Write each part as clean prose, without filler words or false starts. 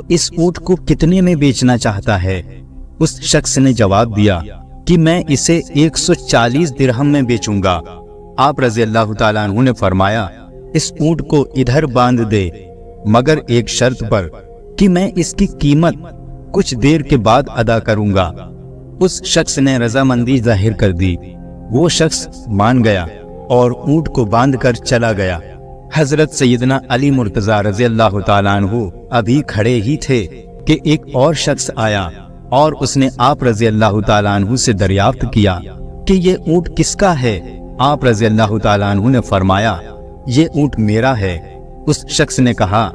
इस ऊंट को कितने में बेचना चाहता है? उस शख्स ने जवाब दिया कि मैं इसे 140 दिरहम में बेचूंगा। आप रज़ी अल्लाह ताला अन्हु ने फरमाया, इस ऊंट को इधर बांध दे, मगर एक शर्त पर कि मैं इसकी कीमत कुछ देर के बाद अदा करूंगा। उस शख्स ने रजामंदी जाहिर कर दी। वो शख्स मान गया और ऊंट को बांधकर चला गया। हजरत सैयदना अली मुर्तजा रज़ी अल्लाह ताला अन्हु अभी खड़े ही थे कि एक और शख्स आया और उसने आप रज़ी अल्लाह ताला अन्हु से दरियाफ्त किया कि ये ऊंट किसका है। आप रज़ी अल्लाह ताला अन्हु ने फरमाया, ये ऊंट मेरा है। उस शख्स ने कहा,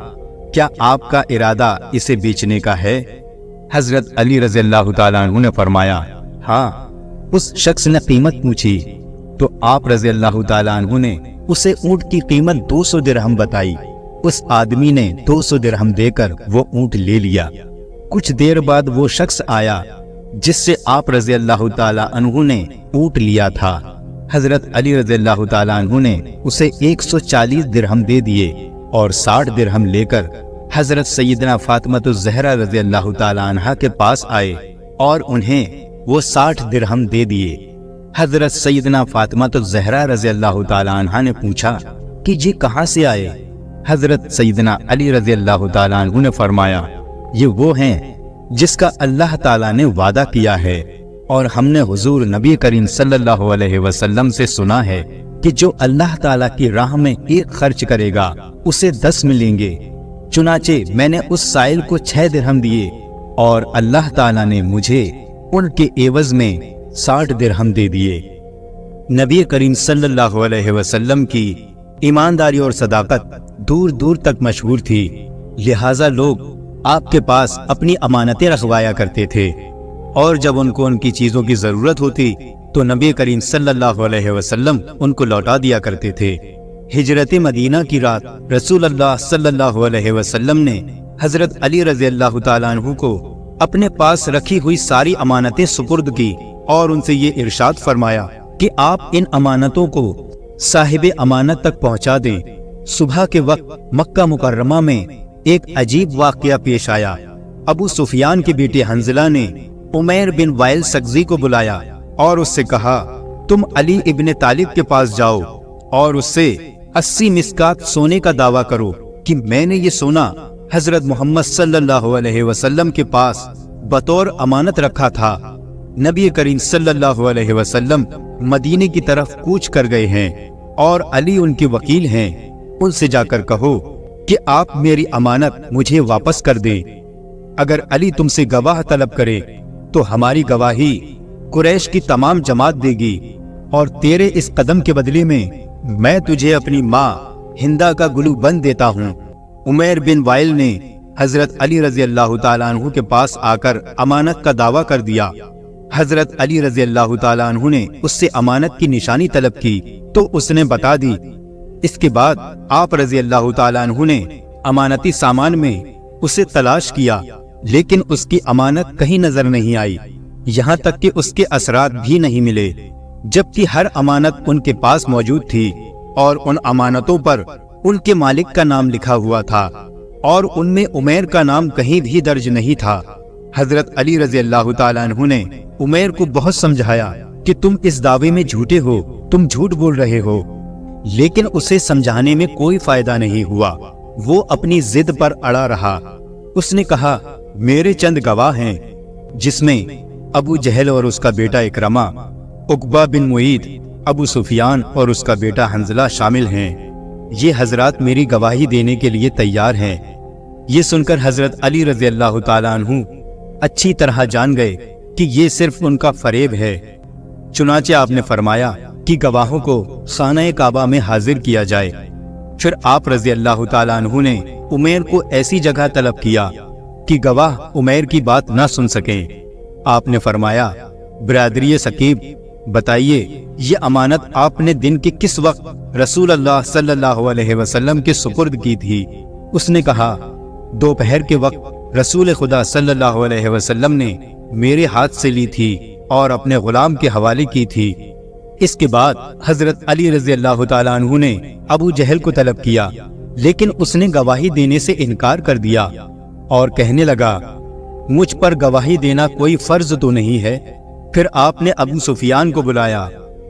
क्या आपका इरादा इसे बेचने का है? हजरत अली रज़ी अल्लाह ताला अन्हु ने फरमाया, हाँ। उस शख्स ने कीमत पूछी तो आप रज़ी अल्लाह ताला अन्हु ने उसे ऊंट की कीमत 200 दिरहम बताई। उस आदमी ने 200 दिरहम देकर वो ऊंट ले लिया। कुछ देर बाद वो शख्स आया जिससे आप रज़ी अल्लाह ताला अन्हु ने ऊंट लिया था। हजरत अली रज़ी अल्लाह ताला अन्हु ने उसे 140 दिरहम दे दिए और 60 दिरहम लेकर हजरत सैयदना फातिमातुज़ ज़हरा रज़ी अल्लाह ताला अन्हा के पास आए और उन्हें वो 60 दिरहम दे दिए। हजरत सैयदना फातिमातुज़ ज़हरा रज़ी अल्लाह ताला अन्हा ने पूछा कि ये कहाँ से आए? हजरत सैयदना अली रज़ी अल्लाह ताला अन्हु ने फरमाया, ये वो हैं जिसका अल्लाह ताला ने वादा किया है और हमने हुजूर नबी करीम सल्लल्लाहु अलैहि वसल्लम से सुना है कि जो अल्लाह ताला की राह में एक खर्च करेगा उसे 10 मिलेंगे। चुनाचे मैंने उस साइल को 6 दिरहम दिए और अल्लाह ताला ने मुझे उनके एवज में 60 दिरहम दे दिए। नबी करीम सल्लल्लाहु अलैहि वसल्लम की ईमानदारी और सदाकत दूर दूर तक मशहूर थी, लिहाजा लोग आपके पास अपनी अमानतें रखवाया करते थे और जब उनको उनकी चीजों की जरूरत होती तो नबी करीम सल्लल्लाहु अलैहि वसल्लम उनको लौटा दिया करते थे। हिजरत मदीना की रात रसूलुल्लाह सल्लल्लाहु अलैहि वसल्लम ने हजरत अली रज़ी अल्लाह ताला अन्हु को अपने पास रखी हुई सारी अमानतें सुपुर्द की और उनसे ये इरशाद फरमाया कि आप इन अमानतों को साहिब अमानत तक पहुंचा दें। सुबह के वक्त मक्का मुकर्रमा में एक अजीब वाकया पेश आया। अबू सुफियान के बेटे हंजला ने उमैर बिन वाइल सगजी को बुलाया और उससे कहा, तुम अली इब्ने तालिब के पास जाओ और उससे 80 मिस्कात सोने का दावा करो कि मैंने ये सोना हजरत मोहम्मद सल्लल्लाहु अलैहि वसल्लम के पास बतौर अमानत रखा था। नबी करीम सल्लल्लाहु अलैहि वसल्लम मदीने की तरफ कूच कर गए हैं और अली उनके वकील हैं। उनसे जाकर कहो कि आप मेरी अमानत मुझे वापस कर दें। अगर अली तुमसे गवाह तलब करे तो हमारी गवाही कुरैश की तमाम जमात देगी और तेरे इस कदम के बदले में मैं तुझे अपनी माँ हिंदा का गुलू बंद देता हूँ। उमैर बिन वाइल ने हजरत अली रज़ी अल्लाह ताला अन्हु के पास आकर अमानत का दावा कर दिया। हजरत अली रज़ी अल्लाह ताला अन्हु ने उससे अमानत की निशानी तलब की तो उसने बता दी। इसके बाद आप रज़ी अल्लाह ताला अन्हु ने अमानती सामान में उसे तलाश किया, लेकिन उसकी अमानत कहीं नजर नहीं आई, यहाँ तक कि उसके असरात भी नहीं मिले, जबकि हर अमानत उनके पास मौजूद थी और उन अमानतों पर उनके मालिक का नाम लिखा हुआ था और उनमें उमैर का नाम कहीं भी दर्ज नहीं था। हजरत अली रज़ी अल्लाह ताला अन्हु ने उमैर को बहुत समझाया कि तुम इस दावे में झूठे हो, तुम झूठ बोल रहे हो, लेकिन उसे समझाने में कोई फायदा नहीं हुआ। वो अपनी जिद पर अड़ा रहा। उसने कहा, मेरे चंद गवाह हैं जिसमें अबू जहल और उसका बेटा इकरमा, उकबा बिन मुईद, अबू सुफियान और उसका बेटा हंजला शामिल हैं। ये हजरात मेरी गवाही देने के लिए तैयार हैं। ये सुनकर हजरत अली रज़ी अल्लाह ताला अन्हु अच्छी तरह जान गए कि ये सिर्फ उनका फरेब है। चुनाचे आपने फरमाया कि गवाहों को खाना काबा में हाजिर किया जाए। फिर आप रज़ी अल्लाह ताला अन्हु ने उमैर को ऐसी जगह तलब किया कि गवाह उमैर की बात ना सुन सकें। आपने फरमाया, बिरादरी सकीब, बताइए ये अमानत आपने दिन के किस वक्त रसूल अल्लाह सल्लल्लाहु अलैहि वसल्लम के सुपुर्द की थी? उसने कहा, दोपहर के वक्त रसूल खुदा सल्लल्लाहु अलैहि वसल्लम ने मेरे हाथ से ली थी और अपने गुलाम के हवाले की थी। इसके बाद हजरत अली रज़ी अल्लाह ताला अन्हु ने अबू जहल को तलब किया, लेकिन उसने गवाही देने से इनकार कर दिया اور کہنے لگا مجھ پر گواہی دینا کوئی فرض تو نہیں ہے؟ پھر آپ نے ابو سفیان کو بلایا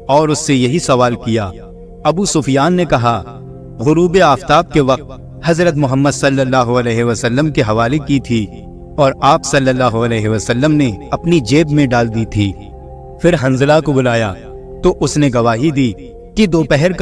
اور اس سے یہی سوال کیا۔ ابو سفیان نے کہا غروب آفتاب کے وقت حضرت محمد صلی اللہ علیہ وسلم کے حوالے کی تھی اور آپ صلی اللہ علیہ وسلم نے اپنی جیب میں ڈال دی تھی۔ پھر حنظلہ کو بلایا تو اس نے گواہی دی کہ دوپہر